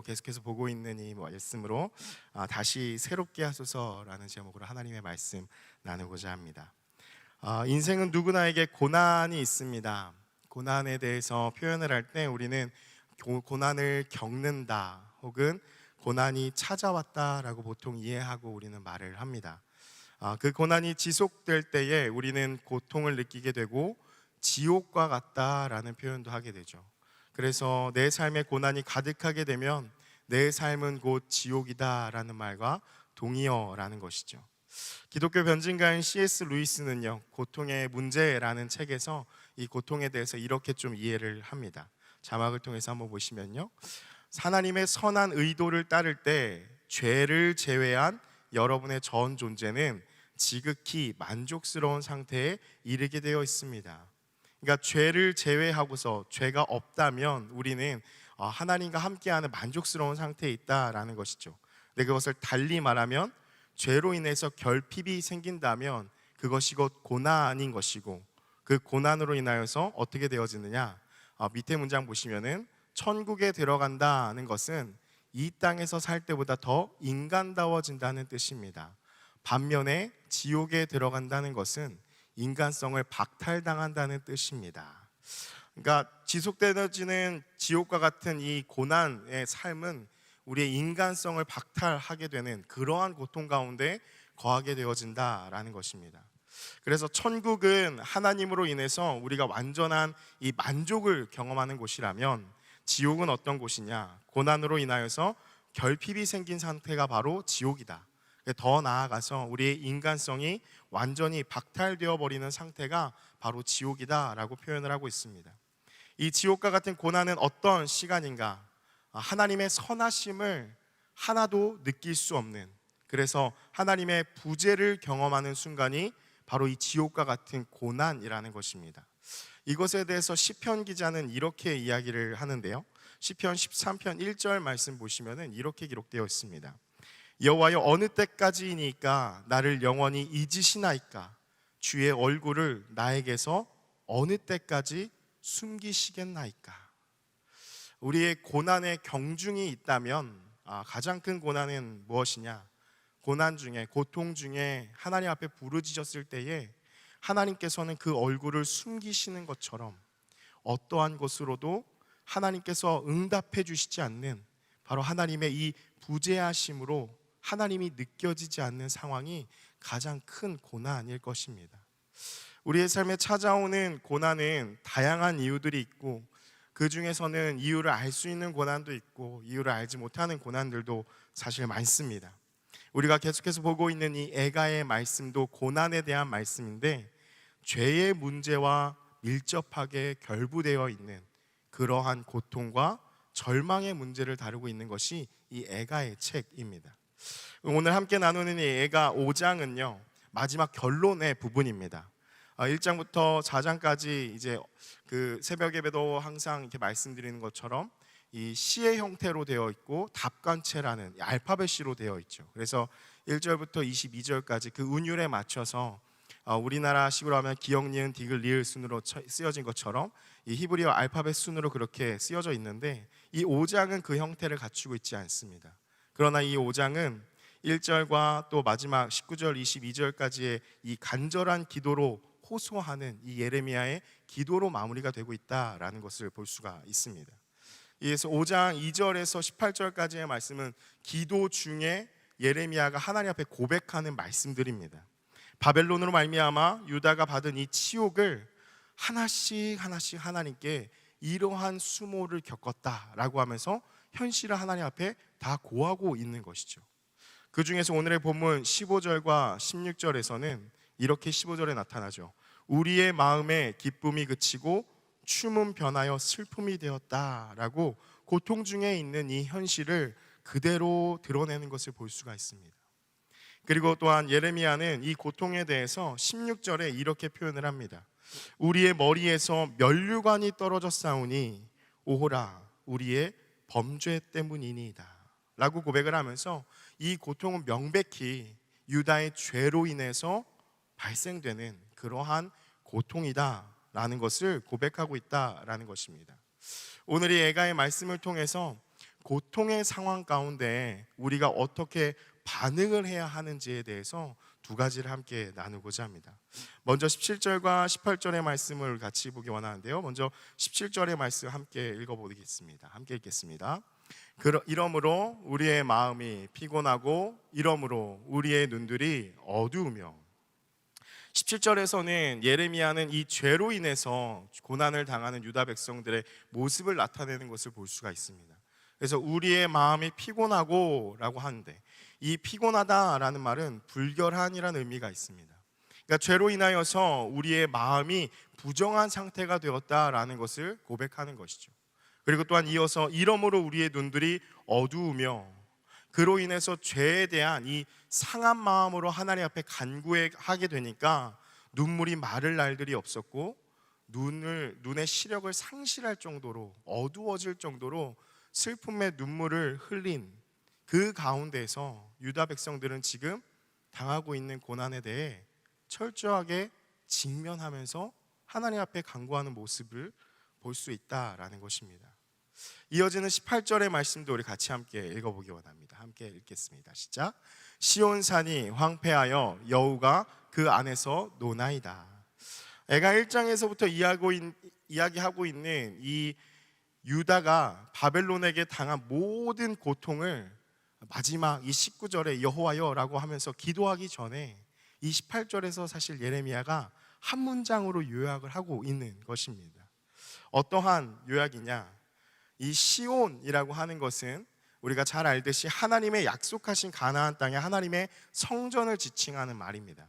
또 계속해서 보고 있는 이 말씀으로 다시 새롭게 하소서라는 제목으로 하나님의 말씀 나누고자 합니다. 인생은 누구나에게 고난이 있습니다. 고난에 대해서 표현을 할 때 우리는 고난을 겪는다 혹은 고난이 찾아왔다라고 보통 이해하고 우리는 말을 합니다. 그 고난이 지속될 때에 우리는 고통을 느끼게 되고 지옥과 같다라는 표현도 하게 되죠. 그래서 내 삶에 고난이 가득하게 되면 내 삶은 곧 지옥이다라는 말과 동의어라는 것이죠. 기독교 변증가인 C.S. 루이스는요, 고통의 문제라는 책에서 이 고통에 대해서 이렇게 좀 이해를 합니다. 자막을 통해서 한번 보시면요, 하나님의 선한 의도를 따를 때 죄를 제외한 여러분의 전 존재는 지극히 만족스러운 상태에 이르게 되어 있습니다. 그러니까 죄를 제외하고서 죄가 없다면 우리는 하나님과 함께하는 만족스러운 상태에 있다라는 것이죠. 근데 그것을 달리 말하면 죄로 인해서 결핍이 생긴다면 그것이 곧 고난인 것이고, 그 고난으로 인하여서 어떻게 되어지느냐, 밑에 문장 보시면은 천국에 들어간다는 것은 이 땅에서 살 때보다 더 인간다워진다는 뜻입니다. 반면에 지옥에 들어간다는 것은 인간성을 박탈당한다는 뜻입니다. 그러니까 지속되어지는 지옥과 같은 이 고난의 삶은 우리의 인간성을 박탈하게 되는 그러한 고통 가운데 거하게 되어진다라는 것입니다. 그래서 천국은 하나님으로 인해서 우리가 완전한 이 만족을 경험하는 곳이라면, 지옥은 어떤 곳이냐, 고난으로 인하여서 결핍이 생긴 상태가 바로 지옥이다. 더 나아가서 우리의 인간성이 완전히 박탈되어 버리는 상태가 바로 지옥이다라고 표현을 하고 있습니다. 이 지옥과 같은 고난은 어떤 시간인가? 하나님의 선하심을 하나도 느낄 수 없는, 그래서 하나님의 부재를 경험하는 순간이 바로 이 지옥과 같은 고난이라는 것입니다. 이것에 대해서 시편 기자는 이렇게 이야기를 하는데요, 시편 13편 1절 말씀 보시면은 이렇게 기록되어 있습니다. 여호와여, 어느 때까지이니까 나를 영원히 잊으시나이까? 주의 얼굴을 나에게서 어느 때까지 숨기시겠나이까? 우리의 고난의 경중이 있다면 가장 큰 고난은 무엇이냐? 고난 중에, 고통 중에 하나님 앞에 부르짖었을 때에 하나님께서는 그 얼굴을 숨기시는 것처럼 어떠한 것으로도 하나님께서 응답해 주시지 않는, 바로 하나님의 이 부재하심으로 하나님이 느껴지지 않는 상황이 가장 큰 고난일 것입니다. 우리의 삶에 찾아오는 고난은 다양한 이유들이 있고, 그 중에서는 이유를 알 수 있는 고난도 있고 이유를 알지 못하는 고난들도 사실 많습니다. 우리가 계속해서 보고 있는 이 애가의 말씀도 고난에 대한 말씀인데, 죄의 문제와 밀접하게 결부되어 있는 그러한 고통과 절망의 문제를 다루고 있는 것이 이 애가의 책입니다. 오늘 함께 나누는 이 애가 5장은요, 마지막 결론의 부분입니다. 1장부터 4장까지 이제 그 새벽 예배도 항상 이렇게 말씀드리는 것처럼 이 시의 형태로 되어 있고 답관체라는 알파벳시로 되어 있죠. 그래서 1절부터 22절까지 그 운율에 맞춰서 우리나라식으로 하면 기역, 니은, 디귿, 리을 순으로 쓰여진 것처럼 이 히브리어 알파벳 순으로 그렇게 쓰여져 있는데, 이 5장은 그 형태를 갖추고 있지 않습니다. 그러나 이 5장은 1절과 또 마지막 19절, 22절까지의 이 간절한 기도로 호소하는 이 예레미야의 기도로 마무리가 되고 있다라는 것을 볼 수가 있습니다. 그래서 5장 2절에서 18절까지의 말씀은 기도 중에 예레미야가 하나님 앞에 고백하는 말씀들입니다. 바벨론으로 말미암아 유다가 받은 이 치욕을 하나씩 하나님께 이러한 수모를 겪었다라고 하면서 현실을 하나님 앞에 다 고하고 있는 것이죠. 그 중에서 오늘의 본문 15절과 16절에서는 이렇게 15절에 나타나죠. 우리의 마음에 기쁨이 그치고 춤은 변하여 슬픔이 되었다라고 고통 중에 있는 이 현실을 그대로 드러내는 것을 볼 수가 있습니다. 그리고 또한 예레미야는 이 고통에 대해서 16절에 이렇게 표현을 합니다. 우리의 머리에서 면류관이 떨어졌사오니 오호라 우리의 범죄 때문이니이다 라고 고백을 하면서 이 고통은 명백히 유다의 죄로 인해서 발생되는 그러한 고통이다 라는 것을 고백하고 있다라는 것입니다. 오늘 이 애가의 말씀을 통해서 고통의 상황 가운데 우리가 어떻게 반응을 해야 하는지에 대해서 두 가지를 함께 나누고자 합니다. 먼저 17절과 18절의 말씀을 같이 보기 원하는데요. 먼저 17절의 말씀 함께 읽어보겠습니다. 함께 읽겠습니다. 이러므로 우리의 마음이 피곤하고 이러므로 우리의 눈들이 어두우며. 17절에서는 예레미야는 이 죄로 인해서 고난을 당하는 유다 백성들의 모습을 나타내는 것을 볼 수가 있습니다. 그래서 우리의 마음이 피곤하고 라고 하는데, 이 피곤하다라는 말은 불결한이라는 의미가 있습니다. 그러니까 죄로 인하여서 우리의 마음이 부정한 상태가 되었다라는 것을 고백하는 것이죠. 그리고 또한 이어서 이러므로 우리의 눈들이 어두우며, 그로 인해서 죄에 대한 이 상한 마음으로 하나님 앞에 간구하게 되니까 눈물이 마를 날들이 없었고 눈의 시력을 상실할 정도로 어두워질 정도로 슬픔의 눈물을 흘린 그 가운데서 유다 백성들은 지금 당하고 있는 고난에 대해 철저하게 직면하면서 하나님 앞에 간구하는 모습을 볼 수 있다라는 것입니다. 이어지는 18절의 말씀도 우리 같이 함께 읽어보기 원합니다. 함께 읽겠습니다. 시작. 시온산이 황폐하여 여우가 그 안에서 노나이다. 애가 1장에서부터 이야기하고 있는 이 유다가 바벨론에게 당한 모든 고통을 마지막 이 19절에 여호와여 라고 하면서 기도하기 전에 이 18절에서 사실 예레미야가 한 문장으로 요약을 하고 있는 것입니다. 어떠한 요약이냐? 이 시온이라고 하는 것은 우리가 잘 알듯이 하나님의 약속하신 가나안 땅에 하나님의 성전을 지칭하는 말입니다.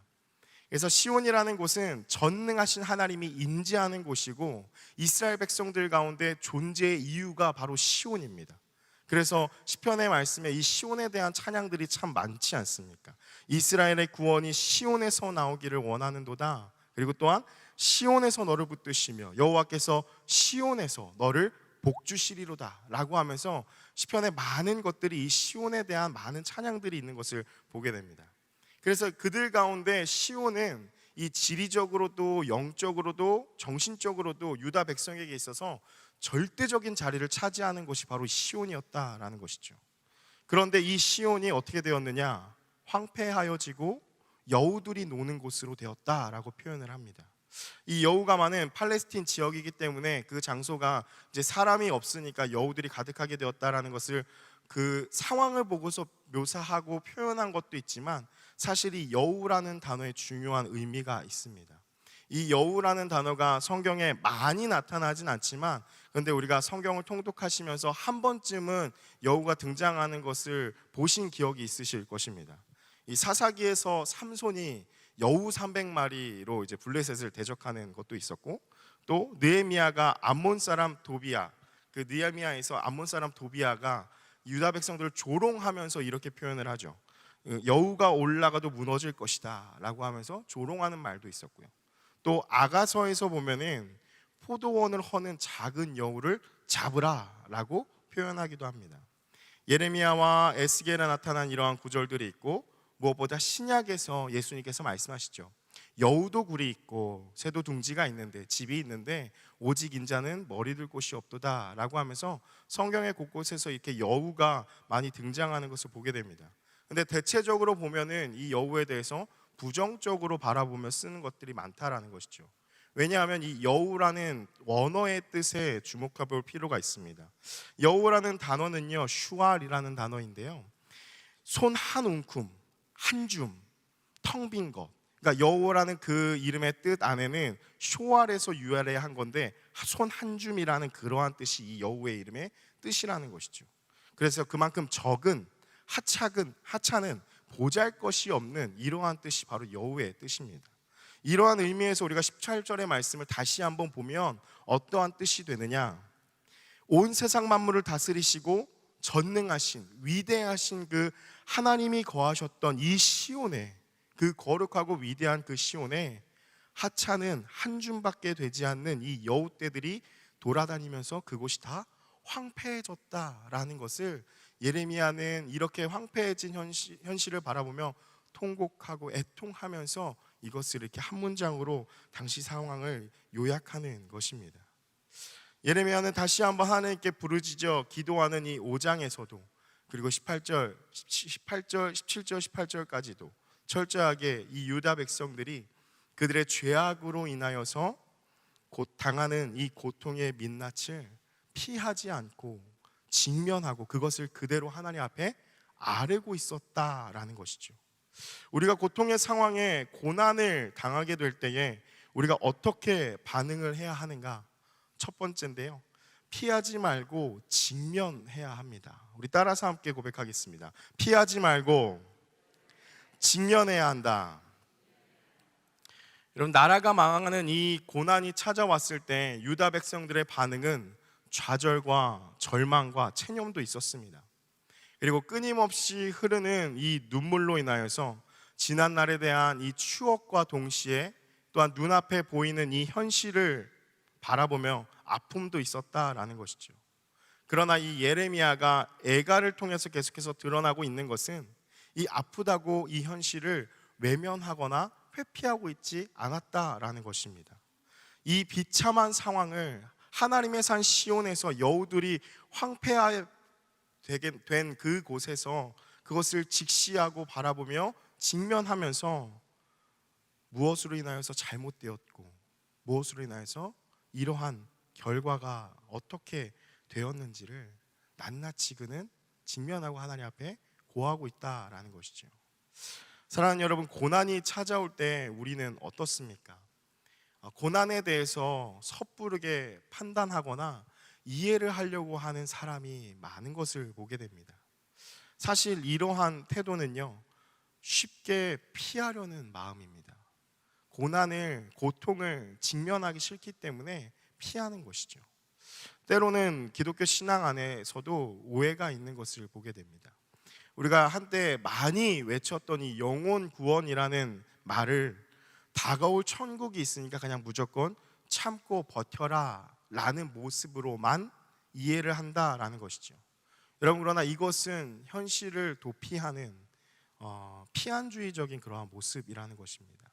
그래서 시온이라는 곳은 전능하신 하나님이 임재하는 곳이고 이스라엘 백성들 가운데 존재의 이유가 바로 시온입니다. 그래서 시편의 말씀에 이 시온에 대한 찬양들이 참 많지 않습니까? 이스라엘의 구원이 시온에서 나오기를 원하는도다. 그리고 또한 시온에서 너를 붙드시며 여호와께서 시온에서 너를 복주시리로다 라고 하면서 시편에 많은 것들이 이 시온에 대한 많은 찬양들이 있는 것을 보게 됩니다. 그래서 그들 가운데 시온은 이 지리적으로도 영적으로도 정신적으로도 유다 백성에게 있어서 절대적인 자리를 차지하는 곳이 바로 시온이었다라는 것이죠. 그런데 이 시온이 어떻게 되었느냐? 황폐하여지고 여우들이 노는 곳으로 되었다라고 표현을 합니다. 이 여우가마는 팔레스틴 지역이기 때문에 그 장소가 이제 사람이 없으니까 여우들이 가득하게 되었다라는 것을 그 상황을 보고서 묘사하고 표현한 것도 있지만 사실 이 여우라는 단어에 중요한 의미가 있습니다. 이 여우라는 단어가 성경에 많이 나타나진 않지만 그런데 우리가 성경을 통독하시면서 한 번쯤은 여우가 등장하는 것을 보신 기억이 있으실 것입니다. 이 사사기에서 삼손이 여우 300마리로 이제 블레셋을 대적하는 것도 있었고, 또 느헤미야가 암몬 사람 도비야, 그 느헤미야에서 암몬 사람 도비야가 유다 백성들을 조롱하면서 이렇게 표현을 하죠. 여우가 올라가도 무너질 것이다 라고 하면서 조롱하는 말도 있었고요. 또 아가서에서 보면은 포도원을 허는 작은 여우를 잡으라 라고 표현하기도 합니다. 예레미야와 에스겔에 나타난 이러한 구절들이 있고, 무엇보다 신약에서 예수님께서 말씀하시죠. 여우도 굴이 있고 새도 둥지가 있는데 집이 있는데 오직 인자는 머리 둘 곳이 없도다 라고 하면서 성경의 곳곳에서 이렇게 여우가 많이 등장하는 것을 보게 됩니다. 근데 대체적으로 보면은 이 여우에 대해서 부정적으로 바라보며 쓰는 것들이 많다라는 것이죠. 왜냐하면 이 여우라는 원어의 뜻에 주목해 볼 필요가 있습니다. 여우라는 단어는요, 슈알이라는 단어인데요, 손 한 움큼, 한 줌, 텅 빈 것. 그러니까 여호와라는 그 이름의 뜻 안에는 쇼알에서 유래를 한 건데 손 한 줌이라는 그러한 뜻이 이 여호의 이름의 뜻이라는 것이죠. 그래서 그만큼 적은, 하찮은, 보잘것이 없는 이러한 뜻이 바로 여호의 뜻입니다. 이러한 의미에서 우리가 18절의 말씀을 다시 한번 보면 어떠한 뜻이 되느냐? 온 세상 만물을 다스리시고 전능하신 위대하신 그 하나님이 거하셨던 이 시온에, 그 거룩하고 위대한 그 시온에 하찮은 한 줌밖에 되지 않는 이 여우떼들이 돌아다니면서 그곳이 다 황폐해졌다라는 것을 예레미야는 이렇게 황폐해진 현실을 바라보며 통곡하고 애통하면서 이것을 이렇게 한 문장으로 당시 상황을 요약하는 것입니다. 예레미야는 다시 한번 하나님께 부르짖어 기도하는 이 5장에서도, 그리고 18절, 17절, 18절까지도 철저하게 이 유다 백성들이 그들의 죄악으로 인하여서 당하는 이 고통의 민낯을 피하지 않고 직면하고 그것을 그대로 하나님 앞에 아뢰고 있었다라는 것이죠. 우리가 고통의 상황에 고난을 당하게 될 때에 우리가 어떻게 반응을 해야 하는가? 첫 번째인데요, 피하지 말고 직면해야 합니다. 우리 따라서 함께 고백하겠습니다. 피하지 말고 직면해야 한다. 여러분, 나라가 망하는 이 고난이 찾아왔을 때 유다 백성들의 반응은 좌절과 절망과 체념도 있었습니다. 그리고 끊임없이 흐르는 이 눈물로 인하여서 지난 날에 대한 이 추억과 동시에 또한 눈앞에 보이는 이 현실을 바라보며 아픔도 있었다라는 것이죠. 그러나 이 예레미야가 애가를 통해서 계속해서 드러나고 있는 것은 이 아프다고 이 현실을 외면하거나 회피하고 있지 않았다라는 것입니다. 이 비참한 상황을 하나님의 산 시온에서 여우들이 황폐하게 된 그곳에서 그것을 직시하고 바라보며 직면하면서 무엇으로 인하여서 잘못되었고 무엇으로 인하여서 이러한 결과가 어떻게 되었는지를 낱낱이 그는 직면하고 하나님 앞에 고하고 있다라는 것이죠. 사랑하는 여러분, 고난이 찾아올 때 우리는 어떻습니까? 고난에 대해서 섣부르게 판단하거나 이해를 하려고 하는 사람이 많은 것을 보게 됩니다. 사실 이러한 태도는요, 쉽게 피하려는 마음입니다. 고통을 직면하기 싫기 때문에 피하는 것이죠. 때로는 기독교 신앙 안에서도 오해가 있는 것을 보게 됩니다. 우리가 한때 많이 외쳤던 이 영혼 구원이라는 말을 다가올 천국이 있으니까 그냥 무조건 참고 버텨라 라는 모습으로만 이해를 한다라는 것이죠. 여러분, 그러나 이것은 현실을 도피하는 피안주의적인 그러한 모습이라는 것입니다.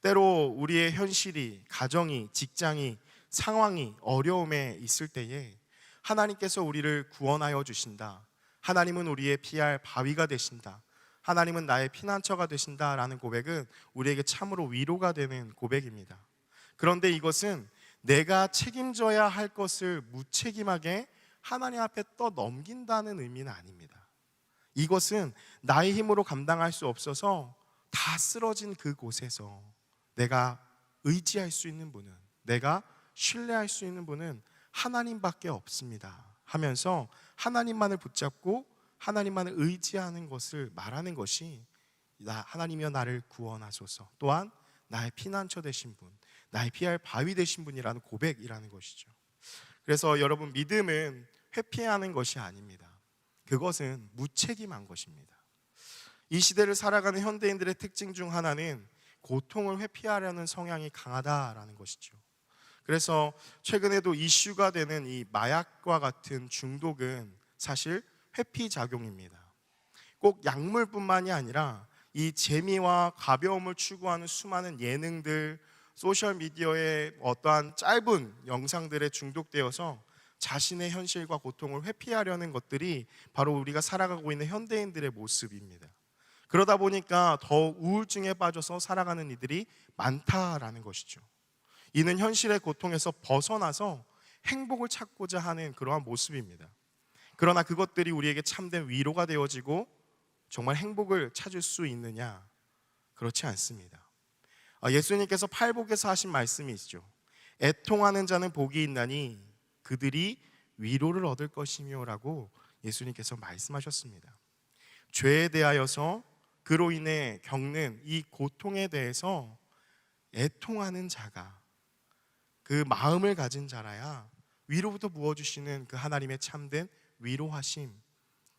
때로 우리의 현실이, 가정이, 직장이, 상황이 어려움에 있을 때에 하나님께서 우리를 구원하여 주신다, 하나님은 우리의 피할 바위가 되신다, 하나님은 나의 피난처가 되신다라는 고백은 우리에게 참으로 위로가 되는 고백입니다. 그런데 이것은 내가 책임져야 할 것을 무책임하게 하나님 앞에 떠넘긴다는 의미는 아닙니다. 이것은 나의 힘으로 감당할 수 없어서 다 쓰러진 그곳에서 내가 의지할 수 있는 분은, 내가 신뢰할 수 있는 분은 하나님밖에 없습니다 하면서 하나님만을 붙잡고 하나님만을 의지하는 것을 말하는 것이 하나님이여 나를 구원하소서, 또한 나의 피난처 되신 분, 나의 피할 바위 되신 분이라는 고백이라는 것이죠. 그래서 여러분, 믿음은 회피하는 것이 아닙니다. 그것은 무책임한 것입니다. 이 시대를 살아가는 현대인들의 특징 중 하나는 고통을 회피하려는 성향이 강하다라는 것이죠. 그래서 최근에도 이슈가 되는 이 마약과 같은 중독은 사실 회피작용입니다. 꼭 약물뿐만이 아니라 이 재미와 가벼움을 추구하는 수많은 예능들, 소셜미디어의 어떠한 짧은 영상들에 중독되어서 자신의 현실과 고통을 회피하려는 것들이 바로 우리가 살아가고 있는 현대인들의 모습입니다. 그러다 보니까 더 우울증에 빠져서 살아가는 이들이 많다라는 것이죠. 이는 현실의 고통에서 벗어나서 행복을 찾고자 하는 그러한 모습입니다. 그러나 그것들이 우리에게 참된 위로가 되어지고 정말 행복을 찾을 수 있느냐? 그렇지 않습니다. 예수님께서 팔복에서 하신 말씀이 있죠. 애통하는 자는 복이 있나니 그들이 위로를 얻을 것이며 라고 예수님께서 말씀하셨습니다. 죄에 대하여서 그로 인해 겪는 이 고통에 대해서 애통하는 자가, 그 마음을 가진 자라야 위로부터 부어주시는 그 하나님의 참된 위로하심,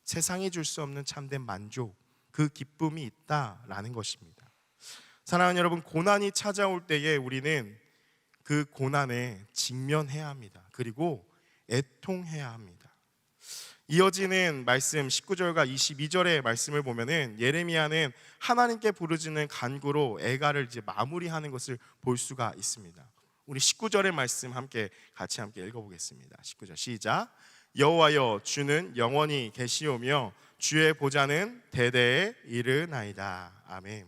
세상이 줄 수 없는 참된 만족, 그 기쁨이 있다라는 것입니다. 사랑하는 여러분, 고난이 찾아올 때에 우리는 그 고난에 직면해야 합니다. 그리고 애통해야 합니다. 이어지는 말씀 19절과 22절의 말씀을 보면은 예레미야는 하나님께 부르짖는 간구로 애가를 이제 마무리하는 것을 볼 수가 있습니다. 우리 19절의 말씀 같이 함께 읽어보겠습니다. 19절 시작. 여호와여 주는 영원히 계시오며 주의 보좌는 대대에 이르나이다. 아멘.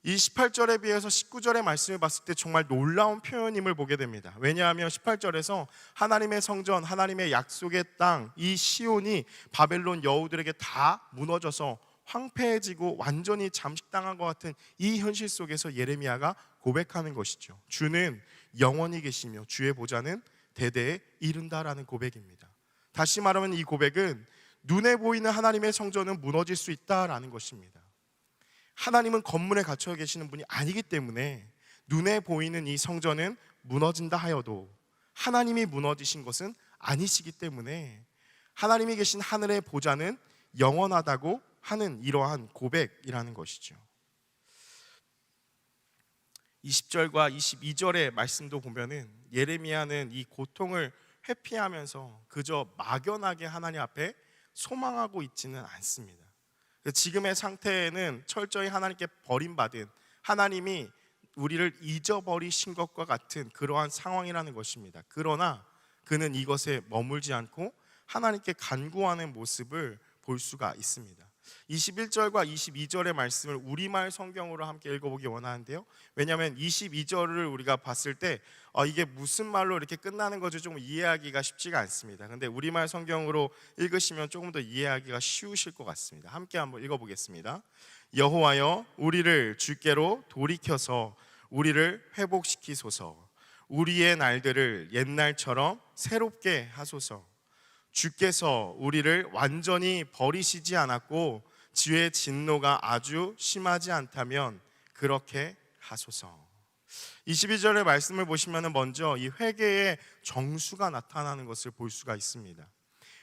이 18절에 비해서 19절의 말씀을 봤을 때 정말 놀라운 표현임을 보게 됩니다. 왜냐하면 18절에서 하나님의 성전, 하나님의 약속의 땅, 이 시온이 바벨론 여우들에게 다 무너져서 황폐해지고 완전히 잠식당한 것 같은 이 현실 속에서 예레미야가 고백하는 것이죠. 주는 영원히 계시며 주의 보좌는 대대에 이른다라는 고백입니다. 다시 말하면 이 고백은 눈에 보이는 하나님의 성전은 무너질 수 있다라는 것입니다. 하나님은 건물에 갇혀 계시는 분이 아니기 때문에 눈에 보이는 이 성전은 무너진다 하여도 하나님이 무너지신 것은 아니시기 때문에 하나님이 계신 하늘의 보좌는 영원하다고 하는 이러한 고백이라는 것이죠. 20절과 22절의 말씀도 보면은 예레미야는 이 고통을 회피하면서 그저 막연하게 하나님 앞에 소망하고 있지는 않습니다. 지금의 상태에는 철저히 하나님께 버림받은, 하나님이 우리를 잊어버리신 것과 같은 그러한 상황이라는 것입니다. 그러나 그는 이것에 머물지 않고 하나님께 간구하는 모습을 볼 수가 있습니다. 21절과 22절의 말씀을 우리말 성경으로 함께 읽어보기 원하는데요, 왜냐하면 22절을 우리가 봤을 때 이게 무슨 말로 이렇게 끝나는 건지 조금 이해하기가 쉽지가 않습니다. 그런데 우리말 성경으로 읽으시면 조금 더 이해하기가 쉬우실 것 같습니다. 함께 한번 읽어보겠습니다. 여호와여 우리를 주께로 돌이켜서 우리를 회복시키소서. 우리의 날들을 옛날처럼 새롭게 하소서. 주께서 우리를 완전히 버리시지 않았고 주의 진노가 아주 심하지 않다면 그렇게 하소서. 22절의 말씀을 보시면 먼저 이 회개의 정수가 나타나는 것을 볼 수가 있습니다.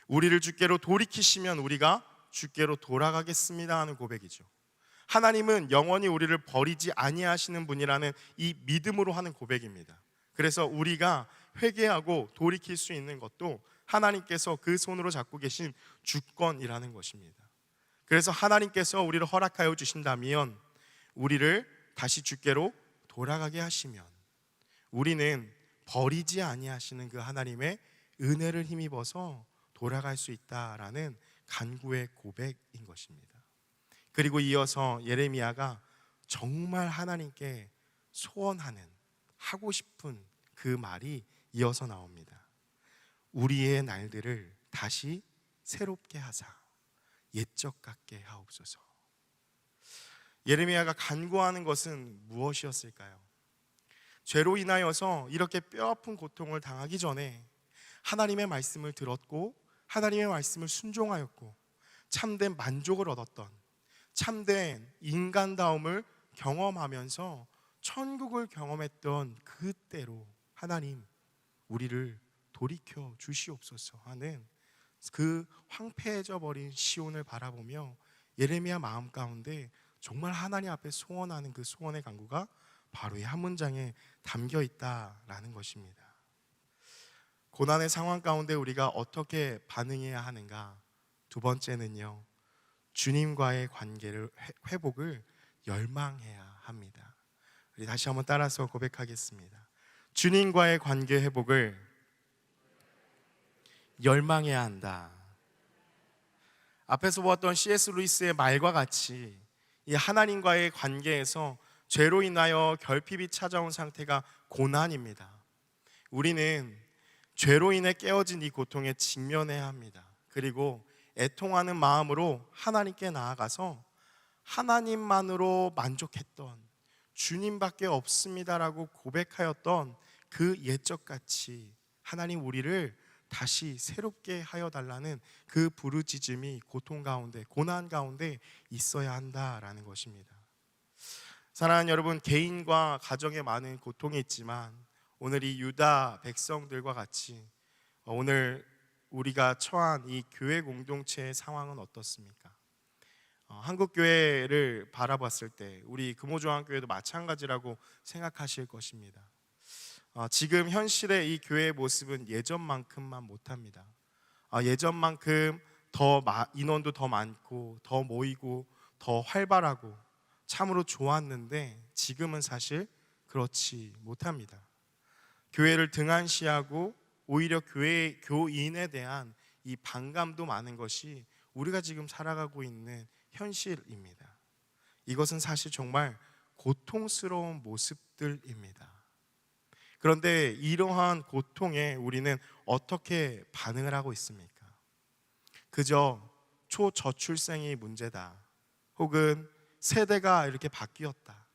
우리를 주께로 돌이키시면 우리가 주께로 돌아가겠습니다 하는 고백이죠. 하나님은 영원히 우리를 버리지 아니하시는 분이라는 이 믿음으로 하는 고백입니다. 그래서 우리가 회개하고 돌이킬 수 있는 것도 하나님께서 그 손으로 잡고 계신 주권이라는 것입니다. 그래서 하나님께서 우리를 허락하여 주신다면 우리를 다시 주께로 돌아가게 하시면 우리는 버리지 아니하시는 그 하나님의 은혜를 힘입어서 돌아갈 수 있다라는 간구의 고백인 것입니다. 그리고 이어서 예레미야가 정말 하나님께 소원하는, 하고 싶은 그 말이 이어서 나옵니다. 우리의 날들을 다시 새롭게 하사 옛적 같게 하옵소서. 예레미야가 간구하는 것은 무엇이었을까요? 죄로 인하여서 이렇게 뼈아픈 고통을 당하기 전에 하나님의 말씀을 들었고 하나님의 말씀을 순종하였고 참된 만족을 얻었던, 참된 인간다움을 경험하면서 천국을 경험했던 그때로 하나님 우리를 돌이켜 주시옵소서 하는 그 황폐해져 버린 시온을 바라보며 예레미야 마음 가운데 정말 하나님 앞에 소원하는 그 소원의 간구가 바로 이 한 문장에 담겨 있다라는 것입니다. 고난의 상황 가운데 우리가 어떻게 반응해야 하는가? 두 번째는요, 주님과의 관계를 회복을 열망해야 합니다. 우리 다시 한번 따라서 고백하겠습니다. 주님과의 관계 회복을 열망해야 한다. 앞에서 보았던 C.S. 루이스의 말과 같이 이 하나님과의 관계에서 죄로 인하여 결핍이 찾아온 상태가 고난입니다. 우리는 죄로 인해 깨어진 이 고통에 직면해야 합니다. 그리고 애통하는 마음으로 하나님께 나아가서 하나님만으로 만족했던, 주님밖에 없습니다라고 고백하였던 그 옛적같이 하나님 우리를 다시 새롭게 하여 달라는 그 부르짖음이 고통 가운데, 고난 가운데 있어야 한다라는 것입니다. 사랑하는 여러분, 개인과 가정에 많은 고통이 있지만 오늘 이 유다 백성들과 같이 오늘 우리가 처한 이 교회 공동체의 상황은 어떻습니까? 한국 교회를 바라봤을 때 우리 금호조항교회도 마찬가지라고 생각하실 것입니다. 지금 현실의 이 교회의 모습은 예전만큼만 못합니다. 예전만큼 인원도 더 많고 더 모이고 더 활발하고 참으로 좋았는데 지금은 사실 그렇지 못합니다. 교회를 등한시하고 오히려 교인에 대한 이 반감도 많은 것이 우리가 지금 살아가고 있는 현실입니다. 이것은 사실 정말 고통스러운 모습들입니다. 그런데 이러한 고통에 우리는 어떻게 반응을 하고 있습니까? 그저 초저출생이 문제다, 혹은 세대가 이렇게 바뀌었다,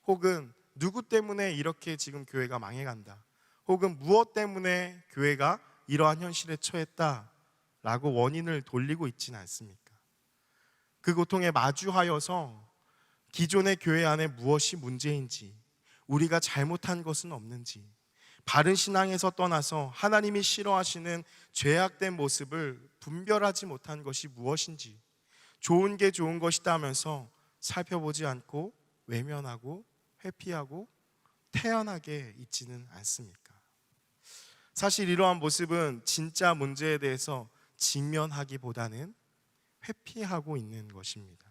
혹은 누구 때문에 이렇게 지금 교회가 망해간다, 혹은 무엇 때문에 교회가 이러한 현실에 처했다라고 원인을 돌리고 있지는 않습니까? 그 고통에 마주하여서 기존의 교회 안에 무엇이 문제인지, 우리가 잘못한 것은 없는지, 바른 신앙에서 떠나서 하나님이 싫어하시는 죄악된 모습을 분별하지 못한 것이 무엇인지, 좋은 게 좋은 것이다 하면서 살펴보지 않고 외면하고 회피하고 태연하게 있지는 않습니까? 사실 이러한 모습은 진짜 문제에 대해서 직면하기보다는 회피하고 있는 것입니다.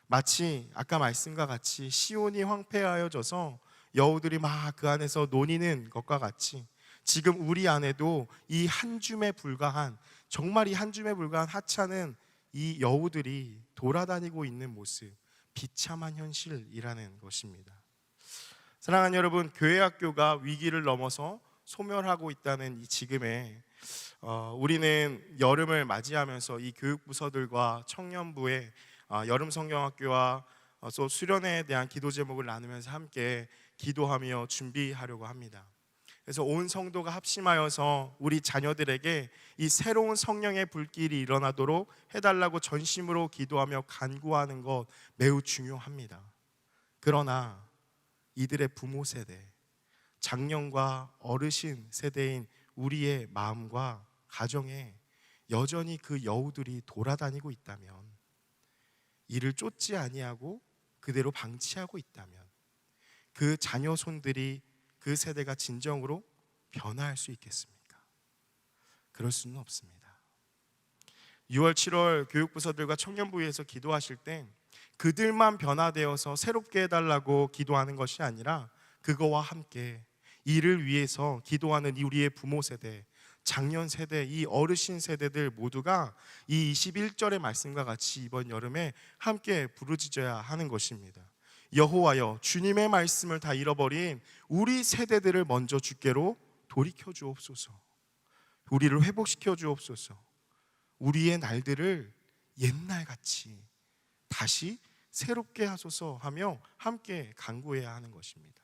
마치 아까 말씀과 같이 시온이 황폐하여져서 여우들이 막 그 안에서 노니는 것과 같이 지금 우리 안에도 이 한 줌에 불과한, 정말 이 한 줌에 불과한 하찮은 이 여우들이 돌아다니고 있는 모습, 비참한 현실이라는 것입니다. 사랑하는 여러분, 교회 학교가 위기를 넘어서 소멸하고 있다는 이 지금에 우리는 여름을 맞이하면서 이 교육부서들과 청년부의 여름 성경학교와 또 수련회에 대한 기도 제목을 나누면서 함께 기도하며 준비하려고 합니다. 그래서 온 성도가 합심하여서 우리 자녀들에게 이 새로운 성령의 불길이 일어나도록 해달라고 전심으로 기도하며 간구하는 것 매우 중요합니다. 그러나 이들의 부모 세대, 장년과 어르신 세대인 우리의 마음과 가정에 여전히 그 여우들이 돌아다니고 있다면, 이를 쫓지 아니하고 그대로 방치하고 있다면 그 자녀 손들이, 그 세대가 진정으로 변화할 수 있겠습니까? 그럴 수는 없습니다. 6월 7월 교육부서들과 청년부에서 기도하실 때 그들만 변화되어서 새롭게 해달라고 기도하는 것이 아니라 그거와 함께 이를 위해서 기도하는 우리의 부모 세대, 장년 세대, 이 어르신 세대들 모두가 이 21절의 말씀과 같이 이번 여름에 함께 부르짖어야 하는 것입니다. 여호와여, 주님의 말씀을 다 잃어버린 우리 세대들을 먼저 주께로 돌이켜 주옵소서. 우리를 회복시켜 주옵소서. 우리의 날들을 옛날같이 다시 새롭게 하소서 하며 함께 간구해야 하는 것입니다.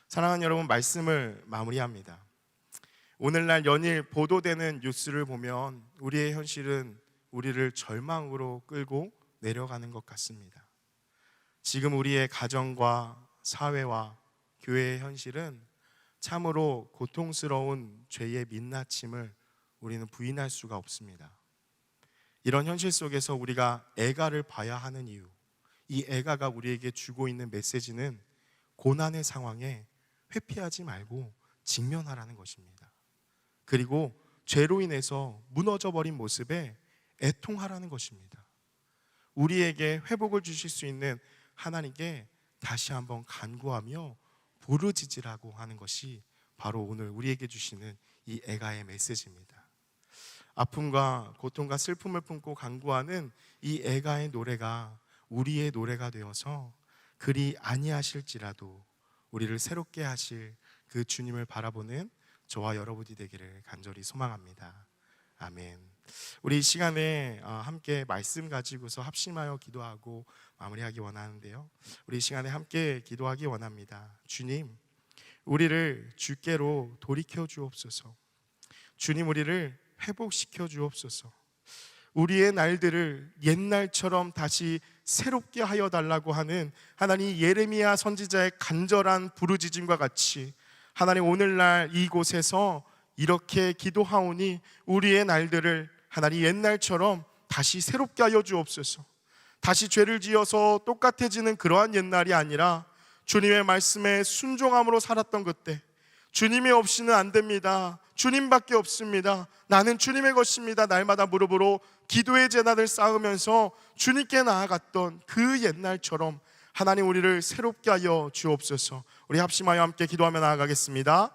사랑하는 여러분, 말씀을 마무리합니다. 오늘날 연일 보도되는 뉴스를 보면 우리의 현실은 우리를 절망으로 끌고 내려가는 것 같습니다. 지금 우리의 가정과 사회와 교회의 현실은 참으로 고통스러운 죄의 민낯임을 우리는 부인할 수가 없습니다. 이런 현실 속에서 우리가 애가를 봐야 하는 이유, 이 애가가 우리에게 주고 있는 메시지는 고난의 상황에 회피하지 말고 직면하라는 것입니다. 그리고 죄로 인해서 무너져버린 모습에 애통하라는 것입니다. 우리에게 회복을 주실 수 있는 하나님께 다시 한번 간구하며 부르짖으라고 하는 것이 바로 오늘 우리에게 주시는 이 애가의 메시지입니다. 아픔과 고통과 슬픔을 품고 간구하는 이 애가의 노래가 우리의 노래가 되어서 그리 아니하실지라도 우리를 새롭게 하실 그 주님을 바라보는 저와 여러분이 되기를 간절히 소망합니다. 아멘. 우리 이 시간에 함께 말씀 가지고서 합심하여 기도하고 마무리하기 원하는데요, 우리 이 시간에 함께 기도하기 원합니다. 주님, 우리를 주께로 돌이켜 주옵소서. 주님, 우리를 회복시켜 주옵소서. 우리의 날들을 옛날처럼 다시 새롭게 하여 달라고 하는 하나님 예레미야 선지자의 간절한 부르짖음과 같이 하나님, 오늘날 이곳에서 이렇게 기도하오니 우리의 날들을 하나님 옛날처럼 다시 새롭게 하여 주옵소서. 다시 죄를 지어서 똑같아지는 그러한 옛날이 아니라 주님의 말씀에 순종함으로 살았던 그때, 주님이 없이는 안 됩니다, 주님밖에 없습니다, 나는 주님의 것입니다, 날마다 무릎으로 기도의 제단을 쌓으면서 주님께 나아갔던 그 옛날처럼 하나님, 우리를 새롭게 하여 주옵소서. 우리 합심하여 함께 기도하며 나아가겠습니다.